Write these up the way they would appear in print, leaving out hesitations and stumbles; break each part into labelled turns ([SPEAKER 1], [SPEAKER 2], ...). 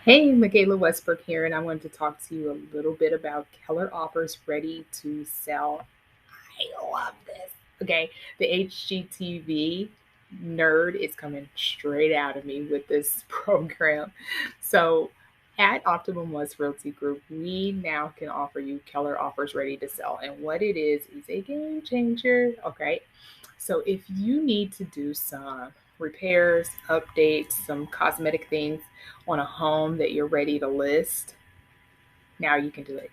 [SPEAKER 1] Hey, Michaela Westbrook here, and I wanted to talk to you a little bit about Keller offers ready to sell. I love this. Okay, the HGTV nerd is coming straight out of me with this program. So, at Optimum West Realty Group, we now can offer you Keller offers ready to sell. And what it is a game changer. Okay, so if you need to do some repairs, updates, some cosmetic things on a home that you're ready to list, now you can do it,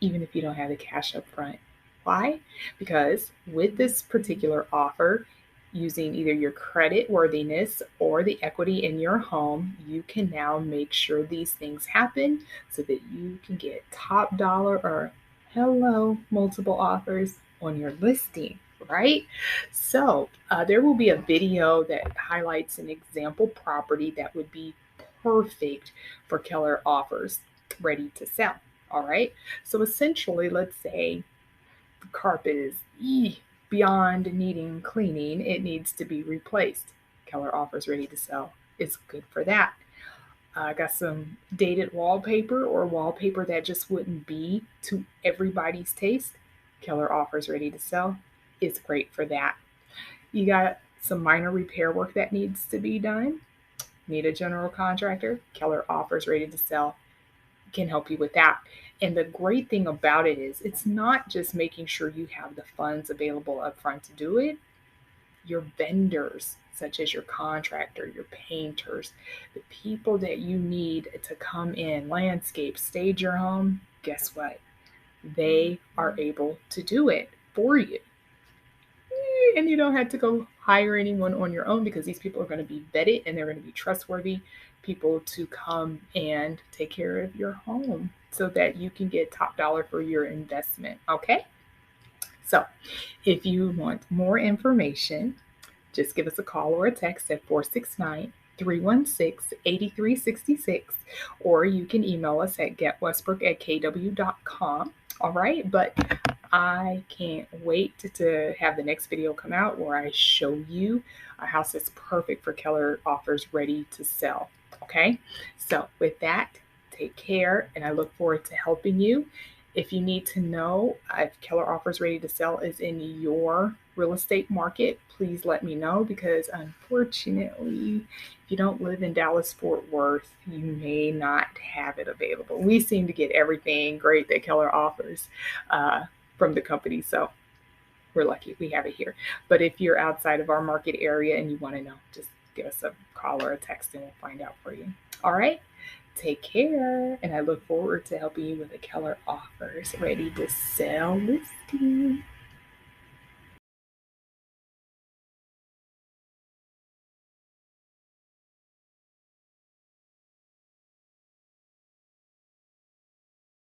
[SPEAKER 1] even if you don't have the cash up front. Why? Because with this particular offer, using either your credit worthiness or the equity in your home, you can now make sure these things happen so that you can get top dollar or hello multiple offers on your listing, right? So there will be a video that highlights an example property that would be perfect for Keller offers ready to sell. All right. So essentially, let's say the carpet is beyond needing cleaning, it needs to be replaced. Keller offers ready to sell. It's good for that. I got some dated wallpaper or wallpaper that just wouldn't be to everybody's taste. Keller offers ready to sell. It's great for that. You got some minor repair work that needs to be done. Need a general contractor? Keller offers ready to sell can help you with that. And the great thing about it is it's not just making sure you have the funds available up front to do it. Your vendors, such as your contractor, your painters, the people that you need to come in, landscape, stage your home, guess what? They are able to do it for you. And you don't have to go hire anyone on your own because these people are going to be vetted and they're going to be trustworthy people to come and take care of your home so that you can get top dollar for your investment. Okay. So if you want more information, just give us a call or a text at 469 316 8366, or you can email us at getwestbrook@kw.com. All right. But I can't wait to have the next video come out where I show you a house that's perfect for Keller offers ready to sell. Okay. So with that, take care and I look forward to helping you. If you need to know if Keller offers ready to sell is in your real estate market, please let me know because unfortunately, if you don't live in Dallas Fort Worth, you may not have it available. We seem to get everything great that Keller offers from the company. So we're lucky we have it here. But if you're outside of our market area and you want to know, just give us a call or a text and we'll find out for you. All right. Take care. And I look forward to helping you with the Keller offers ready to sell listing.